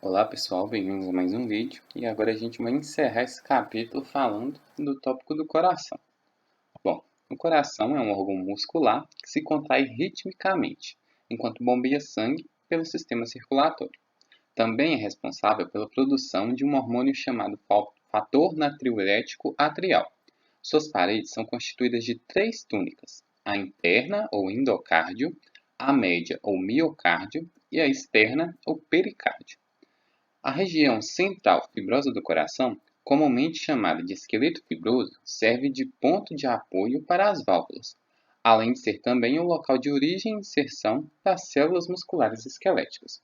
Olá pessoal, bem-vindos a mais um vídeo. E agora a gente vai encerrar esse capítulo falando do tópico do coração. Bom, o coração é um órgão muscular que se contrai ritmicamente, enquanto bombeia sangue pelo sistema circulatório. Também é responsável pela produção de um hormônio chamado fator natriurético atrial. Suas paredes são constituídas de três túnicas: a interna ou endocárdio, a média ou miocárdio e a externa ou pericárdio. A região central fibrosa do coração, comumente chamada de esqueleto fibroso, serve de ponto de apoio para as válvulas, além de ser também o local de origem e inserção das células musculares esqueléticas.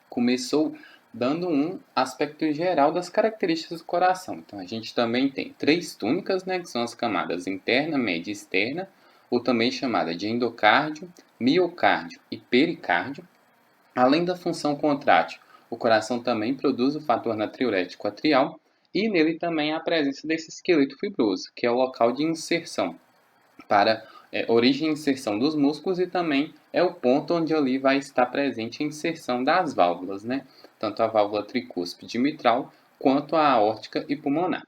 Começou dando um aspecto geral das características do coração. Então a gente também tem três túnicas, que são as camadas interna, média e externa, ou também chamada de endocárdio, miocárdio e pericárdio. Além da função contrátil, o coração também produz o fator natriurético atrial e nele também há a presença desse esqueleto fibroso, que é o local de inserção para origem e inserção dos músculos e também é o ponto onde ali vai estar presente a inserção das válvulas, tanto a válvula tricúspide mitral quanto a aórtica e pulmonar.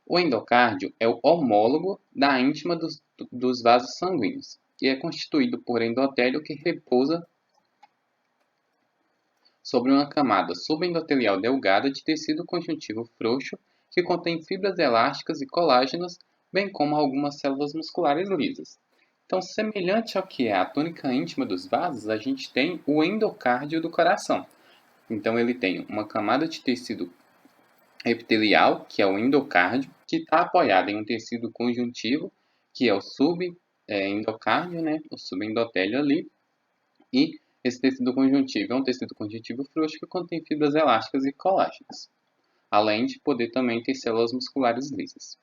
O endocárdio é o homólogo da íntima dos vasos sanguíneos e é constituído por endotélio que repousa sobre uma camada subendotelial delgada de tecido conjuntivo frouxo que contém fibras elásticas e colágenas, bem como algumas células musculares lisas. Então, semelhante ao que é a túnica íntima dos vasos, a gente tem o endocárdio do coração. Então, ele tem uma camada de tecido epitelial, que é o endocárdio, que está apoiada em um tecido conjuntivo, que é o subendocárdio, o subendotélio ali, e esse tecido conjuntivo é um tecido conjuntivo frouxo que contém fibras elásticas e colágenas, além de poder também ter células musculares lisas.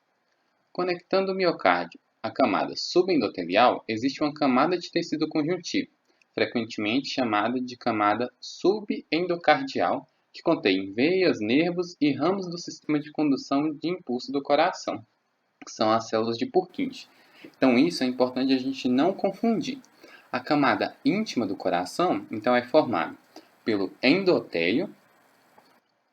Conectando o miocárdio à camada subendotelial, existe uma camada de tecido conjuntivo, frequentemente chamada de camada subendocardial, que contém veias, nervos e ramos do sistema de condução de impulso do coração, que são as células de Purkinje. Então isso é importante a gente não confundir. A camada íntima do coração, então, é formada pelo endotélio,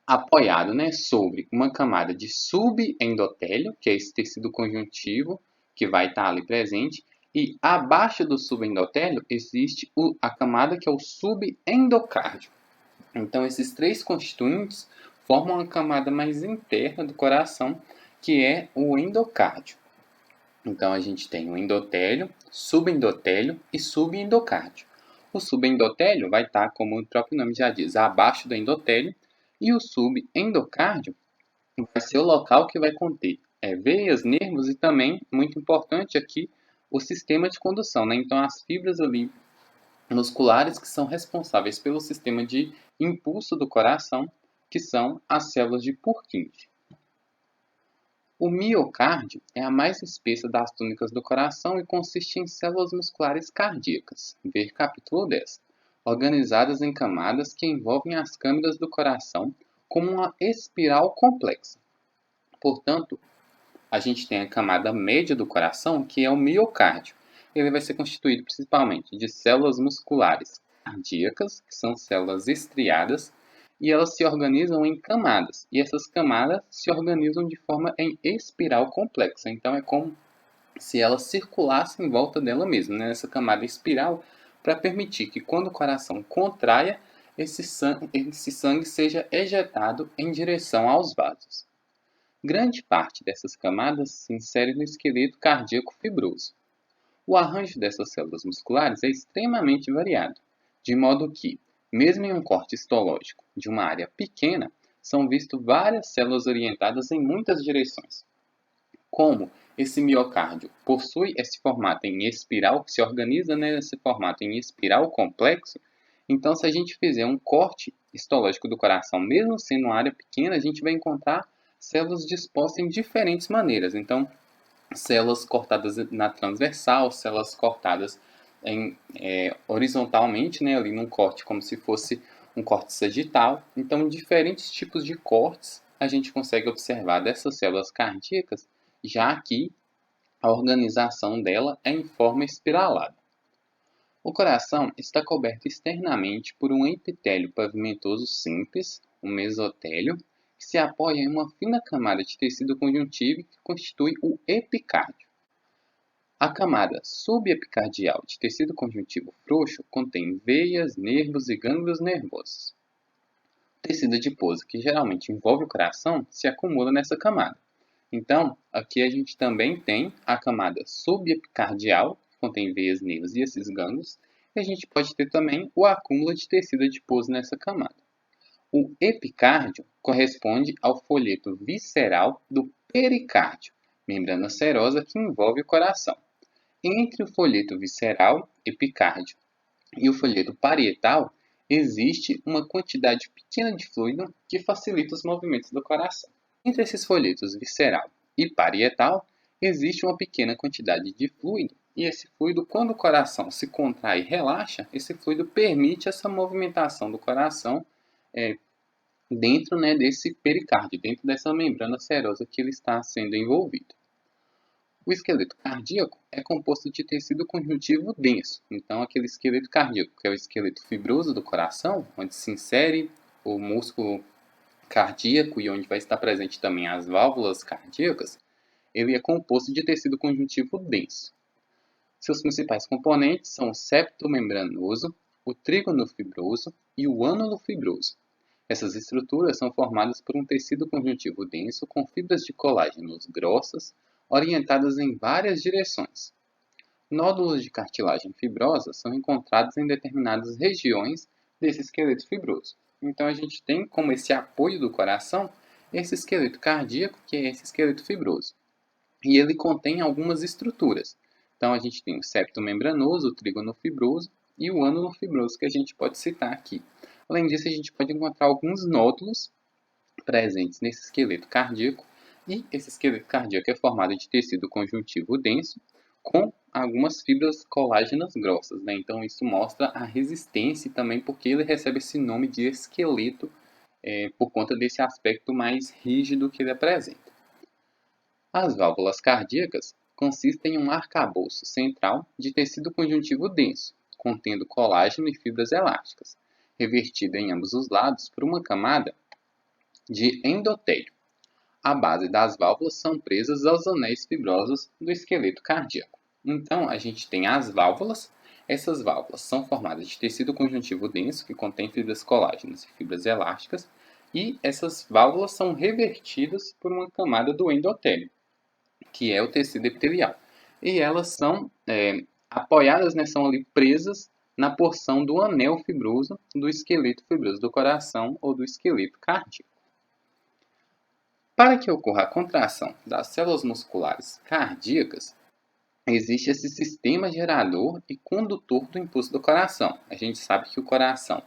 apoiado sobre uma camada de subendotélio, que é esse tecido conjuntivo que vai estar ali presente, e abaixo do subendotélio existe a camada que é o subendocárdio. Então, esses três constituintes formam a camada mais interna do coração, que é o endocárdio. Então, a gente tem o endotélio, subendotélio e subendocárdio. O subendotélio vai estar, como o próprio nome já diz, abaixo do endotélio, e o subendocárdio vai ser o local que vai conter veias, nervos e também, muito importante aqui, o sistema de condução. Então, as fibras ali musculares que são responsáveis pelo sistema de impulso do coração, que são as células de Purkinje. O miocárdio é a mais espessa das túnicas do coração e consiste em células musculares cardíacas, ver capítulo 10, organizadas em camadas que envolvem as câmeras do coração como uma espiral complexa. Portanto, a gente tem a camada média do coração, que é o miocárdio. Ele vai ser constituído principalmente de células musculares cardíacas, que são células estriadas, e elas se organizam em camadas. E essas camadas se organizam de forma em espiral complexa. Então é como se elas circulassem em volta dela mesma, nessa camada espiral, para permitir que quando o coração contraia, esse sangue seja ejetado em direção aos vasos. Grande parte dessas camadas se insere no esqueleto cardíaco fibroso. O arranjo dessas células musculares é extremamente variado, de modo que, mesmo em um corte histológico de uma área pequena, são vistas várias células orientadas em muitas direções. Como esse miocárdio possui esse formato em espiral, que se organiza nesse formato em espiral complexo, então se a gente fizer um corte histológico do coração, mesmo sendo uma área pequena, a gente vai encontrar células dispostas em diferentes maneiras. Então, células cortadas na transversal, células cortadas horizontalmente, ali num corte como se fosse um corte sagital. Então, diferentes tipos de cortes a gente consegue observar dessas células cardíacas, já que a organização dela é em forma espiralada. O coração está coberto externamente por um epitélio pavimentoso simples, o mesotélio, que se apoia em uma fina camada de tecido conjuntivo que constitui o epicárdio. A camada subepicardial de tecido conjuntivo frouxo contém veias, nervos e gânglios nervosos. O tecido adiposo, que geralmente envolve o coração, se acumula nessa camada. Então, aqui a gente também tem a camada subepicardial, que contém veias, nervos e esses gânglios, e a gente pode ter também o acúmulo de tecido adiposo nessa camada. O epicárdio corresponde ao folheto visceral do pericárdio, membrana serosa que envolve o coração. Entre o folheto visceral, epicárdio, e o folheto parietal, existe uma quantidade pequena de fluido que facilita os movimentos do coração. Entre esses folhetos visceral e parietal, existe uma pequena quantidade de fluido, e esse fluido, quando o coração se contrai e relaxa, esse fluido permite essa movimentação do coração dentro desse pericárdio, dentro dessa membrana serosa que ele está sendo envolvido. O esqueleto cardíaco é composto de tecido conjuntivo denso. Então, aquele esqueleto cardíaco, que é o esqueleto fibroso do coração, onde se insere o músculo cardíaco e onde vai estar presente também as válvulas cardíacas, ele é composto de tecido conjuntivo denso. Seus principais componentes são o septo membranoso, o trígono fibroso e o ânulo fibroso. Essas estruturas são formadas por um tecido conjuntivo denso com fibras de colágenos grossas, orientadas em várias direções. Nódulos de cartilagem fibrosa são encontrados em determinadas regiões desse esqueleto fibroso. Então a gente tem como esse apoio do coração esse esqueleto cardíaco, que é esse esqueleto fibroso. E ele contém algumas estruturas. Então a gente tem o septo membranoso, o trígono fibroso e o ânulo fibroso, que a gente pode citar aqui. Além disso, a gente pode encontrar alguns nódulos presentes nesse esqueleto cardíaco, e esse esqueleto cardíaco é formado de tecido conjuntivo denso com algumas fibras colágenas grossas. Então isso mostra a resistência e também porque ele recebe esse nome de esqueleto por conta desse aspecto mais rígido que ele apresenta. As válvulas cardíacas consistem em um arcabouço central de tecido conjuntivo denso, contendo colágeno e fibras elásticas, revertida em ambos os lados por uma camada de endotélio. A base das válvulas são presas aos anéis fibrosos do esqueleto cardíaco. Então, a gente tem as válvulas. Essas válvulas são formadas de tecido conjuntivo denso, que contém fibras colágenas e fibras elásticas, e essas válvulas são revertidas por uma camada do endotélio, que é o tecido epitelial. E elas são apoiadas, são ali presas na porção do anel fibroso do esqueleto fibroso do coração ou do esqueleto cardíaco. Para que ocorra a contração das células musculares cardíacas, existe esse sistema gerador e condutor do impulso do coração. A gente sabe que o coração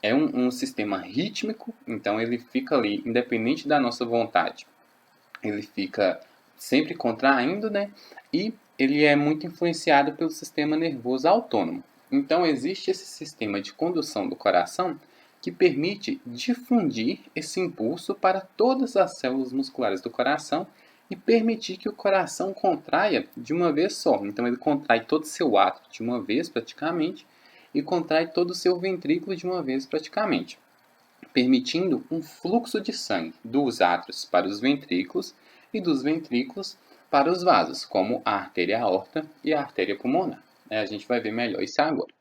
é um sistema rítmico, então ele fica ali, independente da nossa vontade, ele fica sempre contraindo, e ele é muito influenciado pelo sistema nervoso autônomo. Então existe esse sistema de condução do coração que permite difundir esse impulso para todas as células musculares do coração e permitir que o coração contraia de uma vez só. Então ele contrai todo o seu átrio de uma vez praticamente e contrai todo o seu ventrículo de uma vez praticamente, permitindo um fluxo de sangue dos átrios para os ventrículos e dos ventrículos para os vasos, como a artéria aorta e a artéria pulmonar. A gente vai ver melhor isso agora.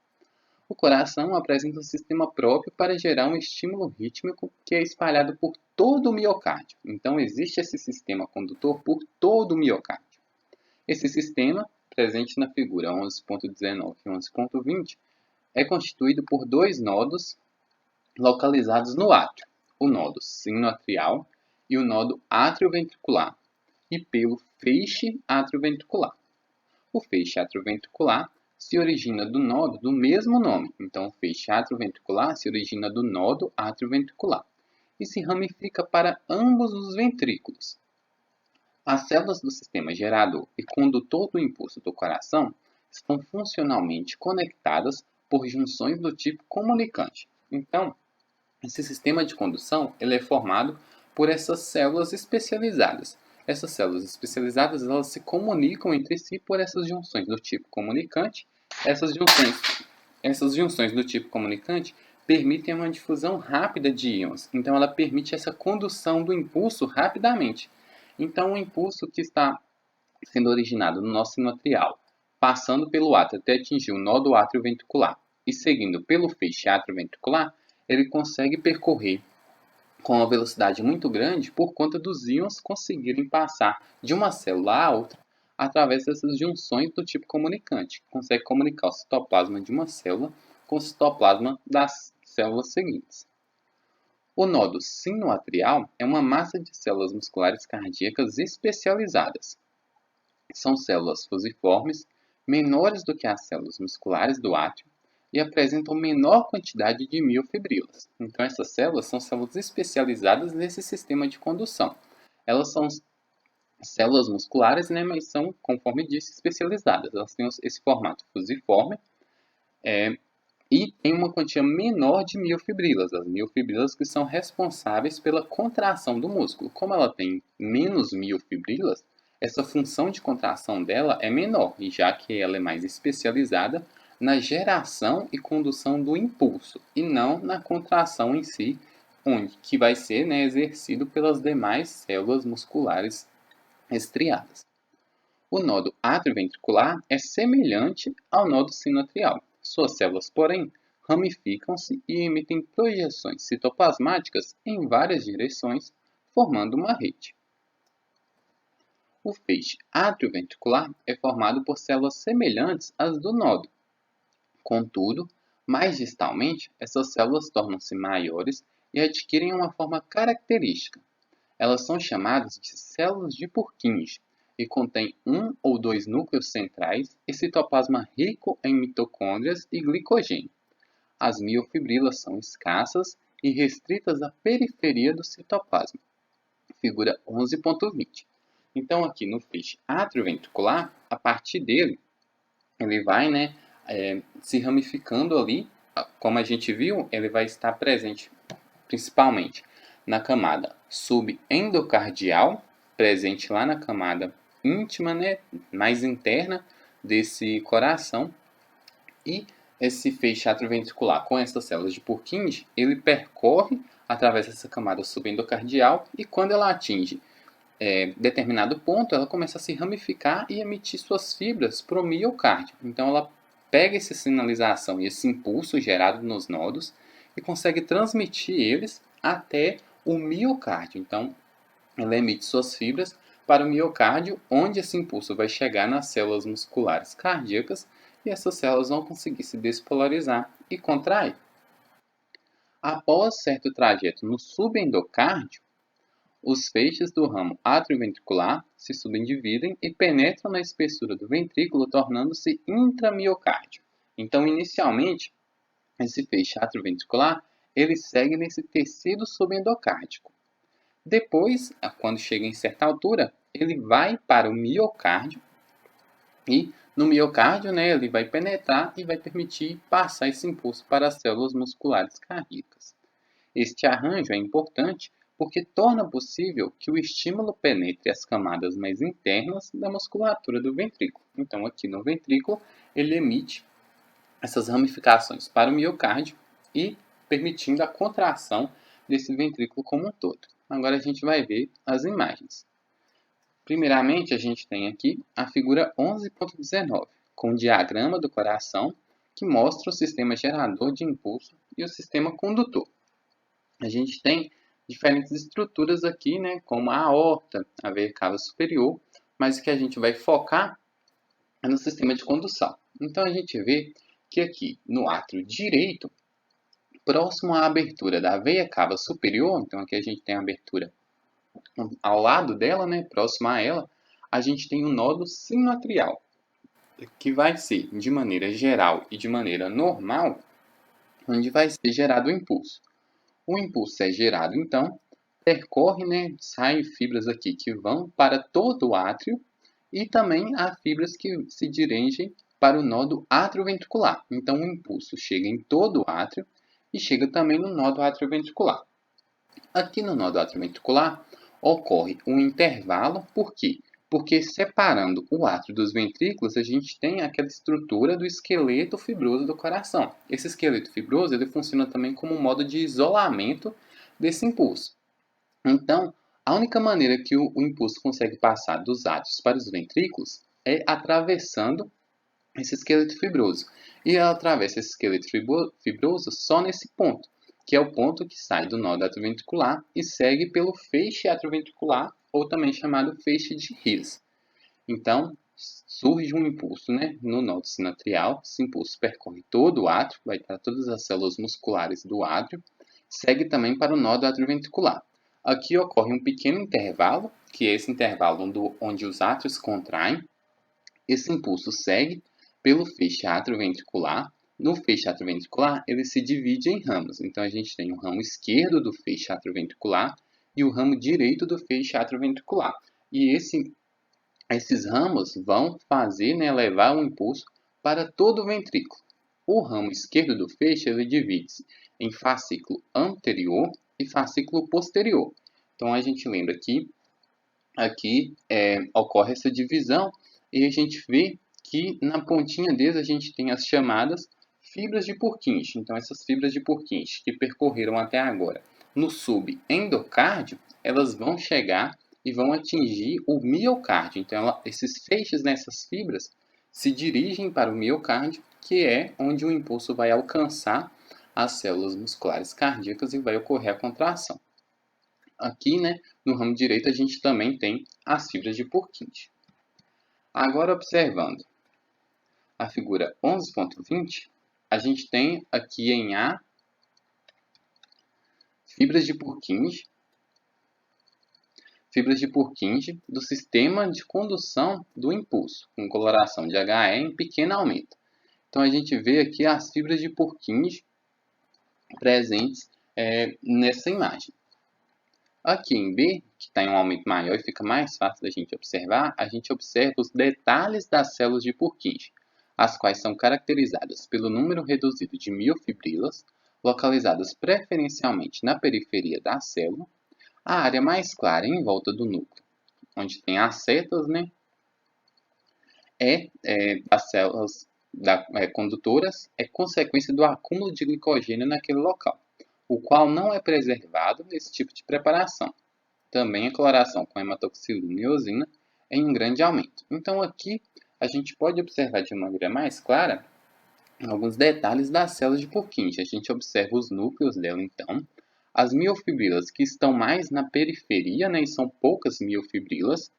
O coração apresenta um sistema próprio para gerar um estímulo rítmico que é espalhado por todo o miocárdio. Então existe esse sistema condutor por todo o miocárdio. Esse sistema, presente na figura 11.19 e 11.20, é constituído por dois nodos localizados no átrio, o nodo sinoatrial e o nodo atrioventricular, e pelo feixe atrioventricular. O feixe atrioventricular se origina do nodo do mesmo nome, então o feixe atrioventricular se origina do nodo atrioventricular e se ramifica para ambos os ventrículos. As células do sistema gerador e condutor do impulso do coração estão funcionalmente conectadas por junções do tipo comunicante. Então, esse sistema de condução ele é formado por essas células especializadas. Essas células especializadas elas se comunicam entre si por essas junções do tipo comunicante Essas junções do tipo comunicante permitem uma difusão rápida de íons. Então, ela permite essa condução do impulso rapidamente. Então, o impulso que está sendo originado no nosso sino atrial, passando pelo átrio até atingir o nó do átrio ventricular e seguindo pelo feixe atrioventricular, ele consegue percorrer com uma velocidade muito grande por conta dos íons conseguirem passar de uma célula a outra através dessas junções do tipo comunicante, que consegue comunicar o citoplasma de uma célula com o citoplasma das células seguintes. O nódo sinoatrial é uma massa de células musculares cardíacas especializadas. São células fusiformes, menores do que as células musculares do átrio e apresentam menor quantidade de miofibrilas. Então, essas células são células especializadas nesse sistema de condução. Elas são células musculares, né, mas são, conforme disse, especializadas. Elas têm esse formato fusiforme e tem uma quantia menor de miofibrilas. As miofibrilas que são responsáveis pela contração do músculo. Como ela tem menos miofibrilas, essa função de contração dela é menor, e já que ela é mais especializada na geração e condução do impulso, e não na contração em si, que vai ser, né, exercido pelas demais células musculares estriadas. O nódo atrioventricular é semelhante ao nódo sinoatrial. Suas células, porém, ramificam-se e emitem projeções citoplasmáticas em várias direções, formando uma rede. O feixe atrioventricular é formado por células semelhantes às do nódo. Contudo, mais distalmente, essas células tornam-se maiores e adquirem uma forma característica. Elas são chamadas de células de Purkinje e contêm um ou dois núcleos centrais e citoplasma rico em mitocôndrias e glicogênio. As miofibrilas são escassas e restritas à periferia do citoplasma. Figura 11.20. Então, aqui no feixe atrioventricular, a partir dele, ele vai, se ramificando ali. Como a gente viu, ele vai estar presente principalmente na camada subendocardial, presente lá na camada íntima, né, mais interna desse coração. E esse feixe atrioventricular com essas células de Purkinje, ele percorre através dessa camada subendocardial e quando ela atinge determinado ponto, ela começa a se ramificar e emitir suas fibras para o miocárdio. Então, ela pega essa sinalização e esse impulso gerado nos nodos e consegue transmitir eles até o miocárdio. Então, ela emite suas fibras para o miocárdio, onde esse impulso vai chegar nas células musculares cardíacas e essas células vão conseguir se despolarizar e contrair. Após certo trajeto no subendocárdio, os feixes do ramo atrioventricular se subdividem e penetram na espessura do ventrículo, tornando-se intramiocárdio. Então, inicialmente, esse feixe atrioventricular ele segue nesse tecido subendocárdico. Depois, quando chega em certa altura, ele vai para o miocárdio e no miocárdio, ele vai penetrar e vai permitir passar esse impulso para as células musculares cardíacas. Este arranjo é importante porque torna possível que o estímulo penetre as camadas mais internas da musculatura do ventrículo. Então, aqui no ventrículo, ele emite essas ramificações para o miocárdio e permitindo a contração desse ventrículo como um todo. Agora a gente vai ver as imagens. Primeiramente, a gente tem aqui a figura 11.19, com o diagrama do coração, que mostra o sistema gerador de impulso e o sistema condutor. A gente tem diferentes estruturas aqui, como a aorta, a veia cava superior, mas o que a gente vai focar é no sistema de condução. Então, a gente vê que aqui no átrio direito, próximo à abertura da veia cava superior, então aqui a gente tem a abertura ao lado dela, próximo a ela, a gente tem o nódo sinoatrial, que vai ser, de maneira geral e de maneira normal, onde vai ser gerado o impulso. O impulso é gerado, então, percorre, saem fibras aqui que vão para todo o átrio e também há fibras que se dirigem para o nódo atrioventricular. Então, o impulso chega em todo o átrio e chega também no nódo atrioventricular. Aqui no nódo atrioventricular ocorre um intervalo, por quê? Porque separando o átrio dos ventrículos, a gente tem aquela estrutura do esqueleto fibroso do coração. Esse esqueleto fibroso ele funciona também como um modo de isolamento desse impulso. Então, a única maneira que o impulso consegue passar dos átrios para os ventrículos é atravessando esse esqueleto fibroso. E ela atravessa esse esqueleto fibroso só nesse ponto, que é o ponto que sai do nó atrioventricular e segue pelo feixe atrioventricular, ou também chamado feixe de His. Então, surge um impulso, né, no nó sinatrial. Esse impulso percorre todo o átrio, vai para todas as células musculares do átrio, segue também para o nó atrioventricular. Aqui ocorre um pequeno intervalo, que é esse intervalo onde os átrios contraem. Esse impulso segue pelo feixe atrioventricular. No feixe atrioventricular, ele se divide em ramos. Então, a gente tem o ramo esquerdo do feixe atrioventricular e o ramo direito do feixe atrioventricular. E esses ramos vão fazer, né, levar o impulso para todo o ventrículo. O ramo esquerdo do feixe ele divide-se em fascículo anterior e fascículo posterior. Então, a gente lembra que aqui ocorre essa divisão e a gente vê que na pontinha deles a gente tem as chamadas fibras de Purkinje. Então, essas fibras de Purkinje que percorreram até agora no subendocárdio, elas vão chegar e vão atingir o miocárdio. Então, esses feixes nessas fibras se dirigem para o miocárdio, que é onde o impulso vai alcançar as células musculares cardíacas e vai ocorrer a contração. Aqui, né, no ramo direito, a gente também tem as fibras de Purkinje. Agora, observando a figura 11.20, a gente tem aqui em A fibras de Purkinje do sistema de condução do impulso, com coloração de HE em pequeno aumento. Então, a gente vê aqui as fibras de Purkinje presentes nessa imagem. Aqui em B, que está em um aumento maior e fica mais fácil da gente observar, a gente observa os detalhes das células de Purkinje, as quais são caracterizadas pelo número reduzido de miofibrilas, localizadas preferencialmente na periferia da célula, a área mais clara em volta do núcleo, onde tem as setas, né, das células condutoras, é consequência do acúmulo de glicogênio naquele local, o qual não é preservado nesse tipo de preparação. Também a coloração com hematoxilina e eosina em um grande aumento. Então aqui a gente pode observar de uma maneira mais clara alguns detalhes das células de Purkinje. A gente observa os núcleos dela então, as miofibrilas que estão mais na periferia, né, e são poucas miofibrilas.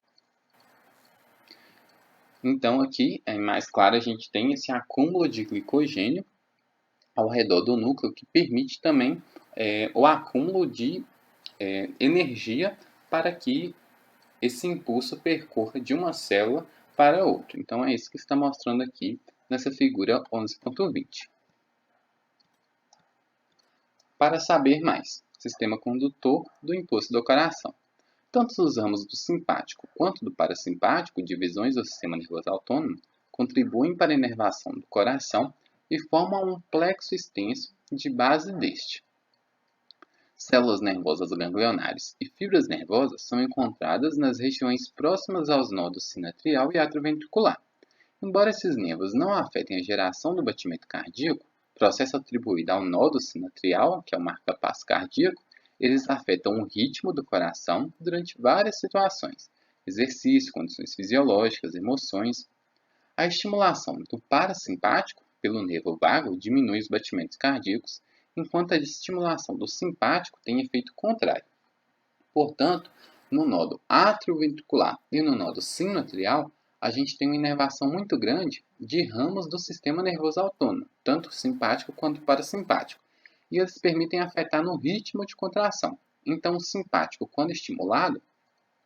Então aqui, mais claro, a gente tem esse acúmulo de glicogênio ao redor do núcleo que permite também o acúmulo de energia para que esse impulso percorra de uma célula para outra. Então, é isso que está mostrando aqui nessa figura 11.20. Para saber mais, sistema condutor do impulso do coração. Tanto os ramos do simpático quanto do parasimpático, divisões do sistema nervoso autônomo, contribuem para a inervação do coração e formam um plexo extenso de base deste. Células nervosas ganglionares e fibras nervosas são encontradas nas regiões próximas aos nodos sinatrial e atrioventricular. Embora esses nervos não afetem a geração do batimento cardíaco, processo atribuído ao nodo sinatrial, que é o marca-passo cardíaco, eles afetam o ritmo do coração durante várias situações, exercício, condições fisiológicas, emoções. A estimulação do parasimpático pelo nervo vago diminui os batimentos cardíacos, enquanto a estimulação do simpático tem efeito contrário. Portanto, no nodo atrioventricular e no nodo sinoatrial, a gente tem uma inervação muito grande de ramos do sistema nervoso autônomo, tanto simpático quanto parasimpático, e eles permitem afetar no ritmo de contração. Então, o simpático, quando estimulado,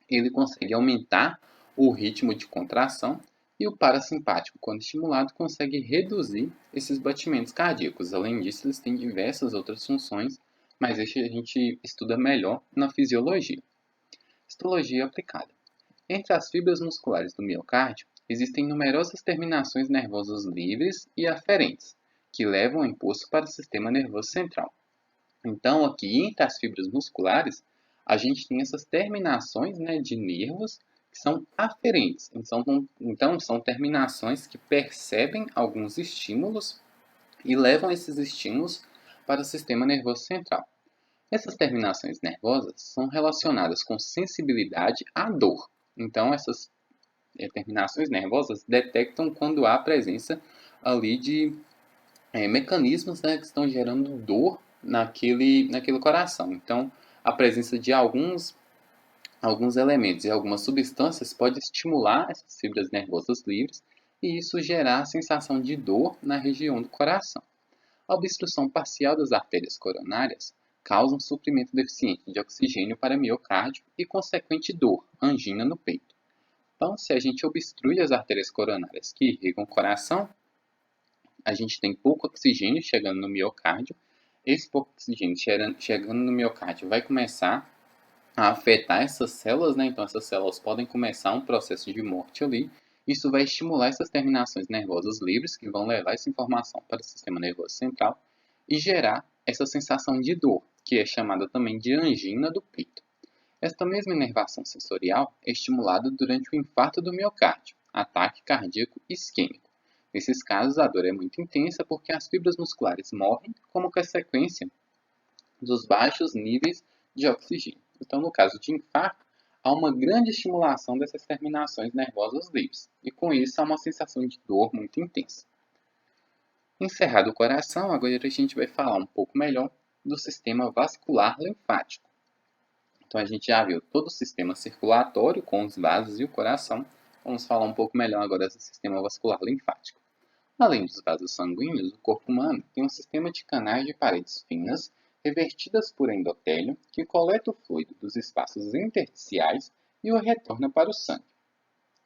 ele consegue aumentar o ritmo de contração e o parasimpático, quando estimulado, consegue reduzir esses batimentos cardíacos. Além disso, eles têm diversas outras funções, mas isso a gente estuda melhor na fisiologia. Histologia aplicada. Entre as fibras musculares do miocárdio, existem numerosas terminações nervosas livres e aferentes, que levam o impulso para o sistema nervoso central. Então, aqui entre as fibras musculares, a gente tem essas terminações, né, de nervos que que são aferentes. Então, são terminações que percebem alguns estímulos e levam esses estímulos para o sistema nervoso central. Essas terminações nervosas são relacionadas com sensibilidade à dor. Então, essas terminações nervosas detectam quando há presença ali de mecanismos, né, que estão gerando dor naquele coração. Então, a presença de alguns elementos e algumas substâncias pode estimular essas fibras nervosas livres e isso gerar a sensação de dor na região do coração. A obstrução parcial das artérias coronárias causa um suprimento deficiente de oxigênio para miocárdio e consequente dor, angina no peito. Então, se a gente obstrui as artérias coronárias que irrigam o coração, a gente tem pouco oxigênio chegando no miocárdio. Esse pouco oxigênio chegando no miocárdio vai começar a afetar essas células, né? Então essas células podem começar um processo de morte ali. Isso vai estimular essas terminações nervosas livres que vão levar essa informação para o sistema nervoso central e gerar essa sensação de dor, que é chamada também de angina do peito. Esta mesma inervação sensorial é estimulada durante o infarto do miocárdio, ataque cardíaco isquêmico. Nesses casos, a dor é muito intensa porque as fibras musculares morrem como consequência dos baixos níveis de oxigênio. Então, no caso de infarto, há uma grande estimulação dessas terminações nervosas livres, e com isso há uma sensação de dor muito intensa. Encerrado o coração, agora a gente vai falar um pouco melhor do sistema vascular linfático. Então, a gente já viu todo o sistema circulatório com os vasos e o coração. Vamos falar um pouco melhor agora do sistema vascular linfático. Além dos vasos sanguíneos, o corpo humano tem um sistema de canais de paredes finas revertidas por endotélio, que coleta o fluido dos espaços intersticiais e o retorna para o sangue.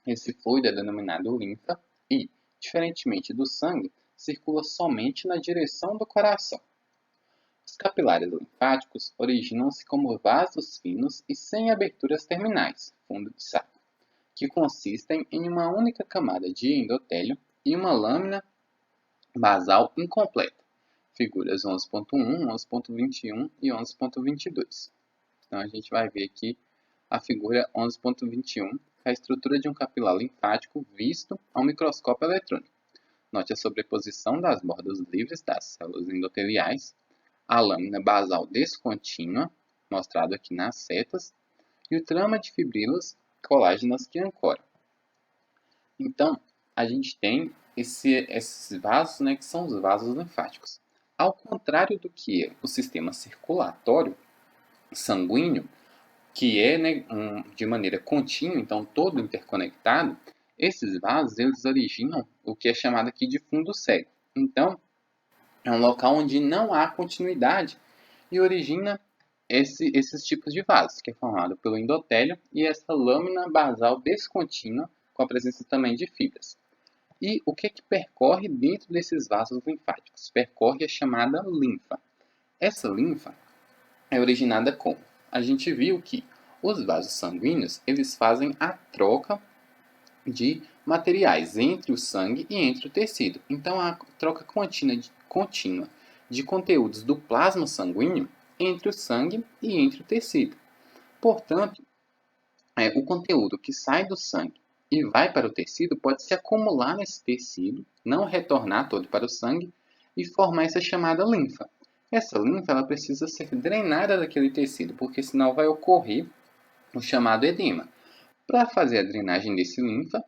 Esse fluido é denominado linfa e, diferentemente do sangue, circula somente na direção do coração. Os capilares linfáticos originam-se como vasos finos e sem aberturas terminais, fundo de saco, que consistem em uma única camada de endotélio e uma lâmina basal incompleta. Figuras 11.1, 11.21 e 11.22. Então, a gente vai ver aqui a figura 11.21, a estrutura de um capilar linfático visto ao microscópio eletrônico. Note a sobreposição das bordas livres das células endoteliais, a lâmina basal descontínua, mostrado aqui nas setas, e o trama de fibrilas colágenas que ancoram. Então, a gente tem esses vasos, né, que são os vasos linfáticos. Ao contrário do que é o sistema circulatório sanguíneo, que é, né, de maneira contínua, então todo interconectado, esses vasos eles originam o que é chamado aqui de fundo cego. Então, é um local onde não há continuidade e origina esses tipos de vasos, que é formado pelo endotélio e essa lâmina basal descontínua, com a presença também de fibras. E o que percorre dentro desses vasos linfáticos? Percorre a chamada linfa. Essa linfa é originada como? A gente viu que os vasos sanguíneos eles fazem a troca de materiais entre o sangue e entre o tecido. Então, a troca contínua de conteúdos do plasma sanguíneo entre o sangue e entre o tecido. Portanto, o conteúdo que sai do sangue e vai para o tecido pode se acumular nesse tecido, não retornar todo para o sangue e formar essa chamada linfa. Essa linfa ela precisa ser drenada daquele tecido, porque senão vai ocorrer o chamado edema. Para fazer a drenagem desse linfa,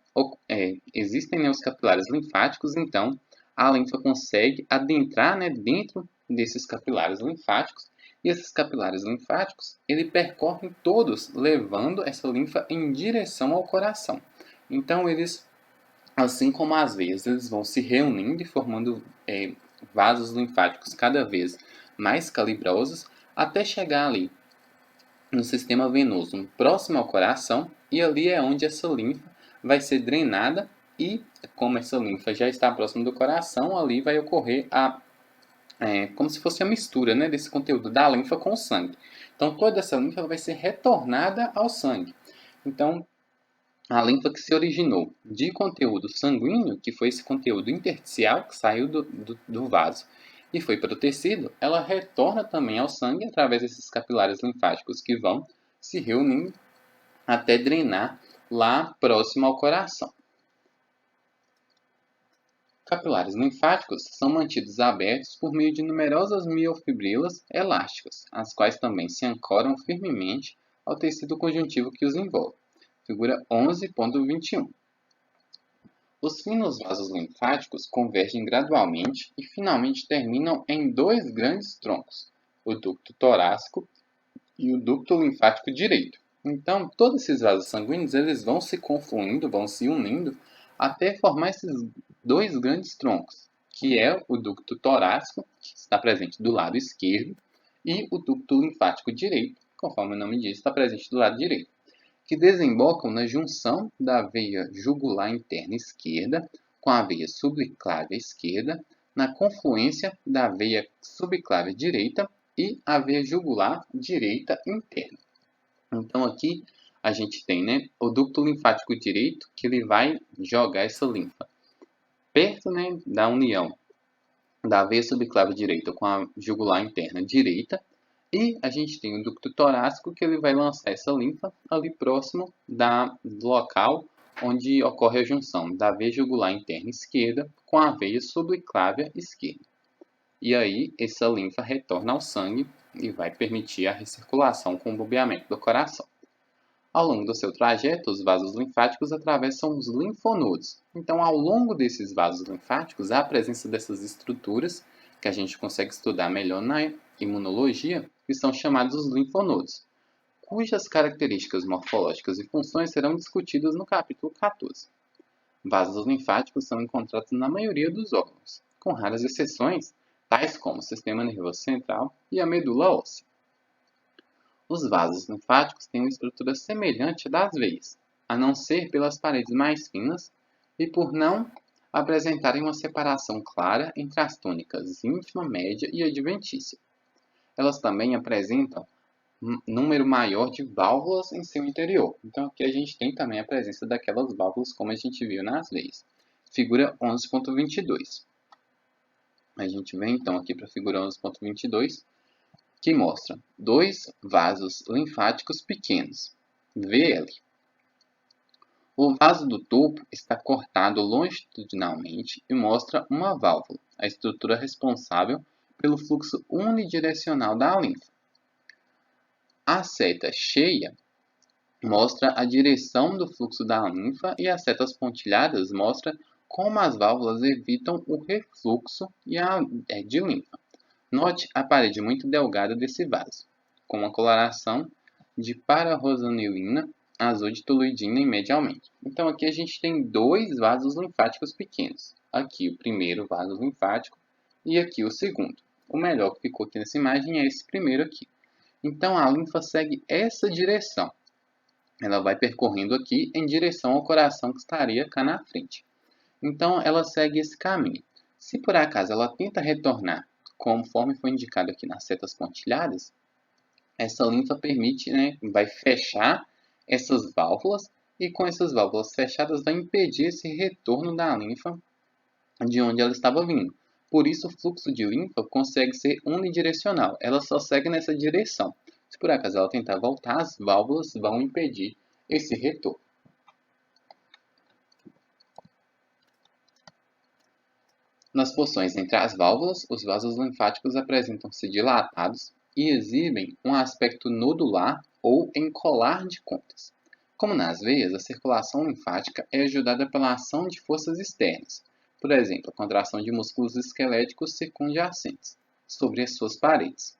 existem os capilares linfáticos, então a linfa consegue adentrar, né, dentro desses capilares linfáticos, e esses capilares linfáticos, ele percorrem todos, levando essa linfa em direção ao coração. Então eles, assim como as veias, eles vão se reunindo e formando vasos linfáticos cada vez mais calibrosos, até chegar ali no sistema venoso próximo ao coração, e ali é onde essa linfa vai ser drenada e, como essa linfa já está próximo do coração, ali vai ocorrer como se fosse a mistura, né, desse conteúdo da linfa com o sangue. Então toda essa linfa vai ser retornada ao sangue. Então a linfa que se originou de conteúdo sanguíneo, que foi esse conteúdo intersticial que saiu do vaso e foi para o tecido, ela retorna também ao sangue através desses capilares linfáticos que vão se reunindo até drenar lá próximo ao coração. Capilares linfáticos são mantidos abertos por meio de numerosas miofibrilas elásticas, as quais também se ancoram firmemente ao tecido conjuntivo que os envolve. Figura 11.21. Os finos vasos linfáticos convergem gradualmente e finalmente terminam em dois grandes troncos, o ducto torácico e o ducto linfático direito. Então, todos esses vasos sanguíneos eles vão se confluindo, vão se unindo até formar esses dois grandes troncos, que é o ducto torácico, que está presente do lado esquerdo, e o ducto linfático direito, conforme o nome diz, está presente do lado direito, que desembocam na junção da veia jugular interna esquerda com a veia subclávia esquerda, na confluência da veia subclávia direita e a veia jugular direita interna. Então aqui a gente tem, né, o ducto linfático direito, que ele vai jogar essa linfa perto, né, da união da veia subclávia direita com a jugular interna direita, e a gente tem o ducto torácico, que ele vai lançar essa linfa ali próximo do local onde ocorre a junção da veia jugular interna esquerda com a veia subclávia esquerda. E aí, essa linfa retorna ao sangue e vai permitir a recirculação com o bombeamento do coração. Ao longo do seu trajeto, os vasos linfáticos atravessam os linfonodos. Então, ao longo desses vasos linfáticos, há a presença dessas estruturas que a gente consegue estudar melhor na imunologia, que são chamados os linfonodos, cujas características morfológicas e funções serão discutidas no capítulo 14. Vasos linfáticos são encontrados na maioria dos órgãos, com raras exceções, tais como o sistema nervoso central e a medula óssea. Os vasos linfáticos têm uma estrutura semelhante à das veias, a não ser pelas paredes mais finas e por não apresentarem uma separação clara entre as túnicas ínfima, média e adventícia. Elas também apresentam um número maior de válvulas em seu interior. Então aqui a gente tem também a presença daquelas válvulas como a gente viu nas veias. Figura 11.22. A gente vem então aqui para a figura 11.22, que mostra dois vasos linfáticos pequenos, VL. O vaso do topo está cortado longitudinalmente e mostra uma válvula, a estrutura responsável pelo fluxo unidirecional da linfa. A seta cheia mostra a direção do fluxo da linfa e as setas pontilhadas mostram como as válvulas evitam o refluxo de linfa. Note a parede muito delgada desse vaso, com uma coloração de pararosonilina azul de toluidina medialmente. Então aqui a gente tem dois vasos linfáticos pequenos. Aqui o primeiro vaso linfático e aqui o segundo. O melhor que ficou aqui nessa imagem é esse primeiro aqui. Então a linfa segue essa direção. Ela vai percorrendo aqui em direção ao coração que estaria cá na frente. Então ela segue esse caminho. Se por acaso ela tenta retornar conforme foi indicado aqui nas setas pontilhadas, essa linfa permite, né, vai fechar essas válvulas e com essas válvulas fechadas vai impedir esse retorno da linfa de onde ela estava vindo. Por isso o fluxo de linfa consegue ser unidirecional, ela só segue nessa direção. Se por acaso ela tentar voltar, as válvulas vão impedir esse retorno. Nas porções entre as válvulas, os vasos linfáticos apresentam-se dilatados e exibem um aspecto nodular ou em colar de contas. Como nas veias, a circulação linfática é ajudada pela ação de forças externas, por exemplo, a contração de músculos esqueléticos circunjacentes sobre as suas paredes.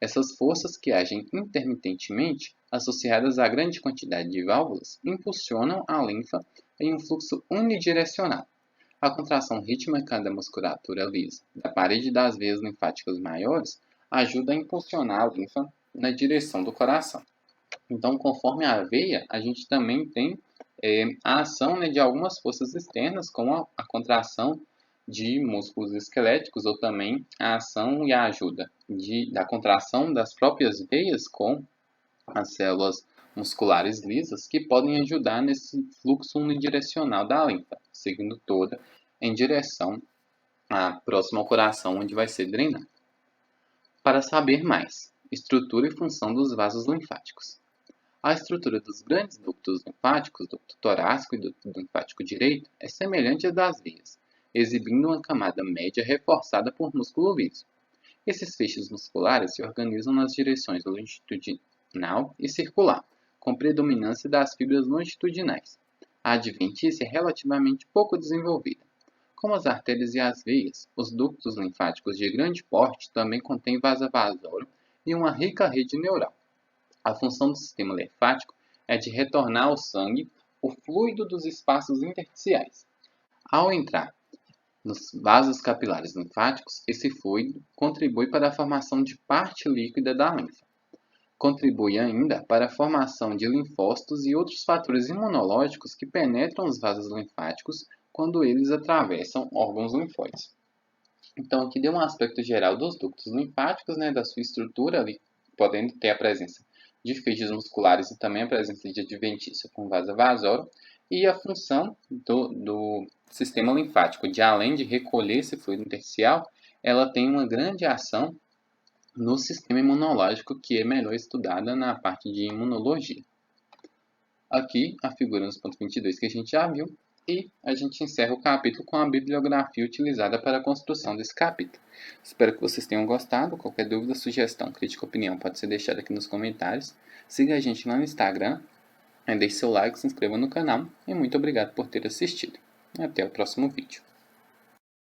Essas forças, que agem intermitentemente, associadas à grande quantidade de válvulas, impulsionam a linfa em um fluxo unidirecional. A contração rítmica da musculatura lisa da parede das veias linfáticas maiores ajuda a impulsionar a linfa na direção do coração. Então, conforme a veia, a gente também tem a ação, né, de algumas forças externas, como a contração de músculos esqueléticos, ou também a ação e a ajuda da contração das próprias veias com as células musculares lisas, que podem ajudar nesse fluxo unidirecional da linfa, seguindo toda em direção próxima ao coração, onde vai ser drenado. Para saber mais, estrutura e função dos vasos linfáticos. A estrutura dos grandes ductos linfáticos, ducto torácico e ducto linfático direito, é semelhante à das veias, exibindo uma camada média reforçada por músculo liso. Esses feixes musculares se organizam nas direções longitudinal e circular, com predominância das fibras longitudinais. A adventícia é relativamente pouco desenvolvida. Como as artérias e as veias, os ductos linfáticos de grande porte também contêm vasa vasorum e uma rica rede neural. A função do sistema linfático é de retornar ao sangue o fluido dos espaços intersticiais. Ao entrar nos vasos capilares linfáticos, esse fluido contribui para a formação de parte líquida da linfa. Contribui ainda para a formação de linfócitos e outros fatores imunológicos que penetram os vasos linfáticos quando eles atravessam órgãos linfóides. Então, aqui deu um aspecto geral dos ductos linfáticos, né, da sua estrutura ali, podendo ter a presença de feixes musculares e também a presença de adventícia com vasa vasorum, e a função do sistema linfático, de além de recolher esse fluido intersticial, ela tem uma grande ação no sistema imunológico, que é melhor estudada na parte de imunologia. Aqui a figura nos pontos 22 que a gente já viu, e a gente encerra o capítulo com a bibliografia utilizada para a construção desse capítulo. Espero que vocês tenham gostado. Qualquer dúvida, sugestão, crítica ou opinião pode ser deixada aqui nos comentários. Siga a gente lá no Instagram, deixe seu like, se inscreva no canal e muito obrigado por ter assistido. Até o próximo vídeo.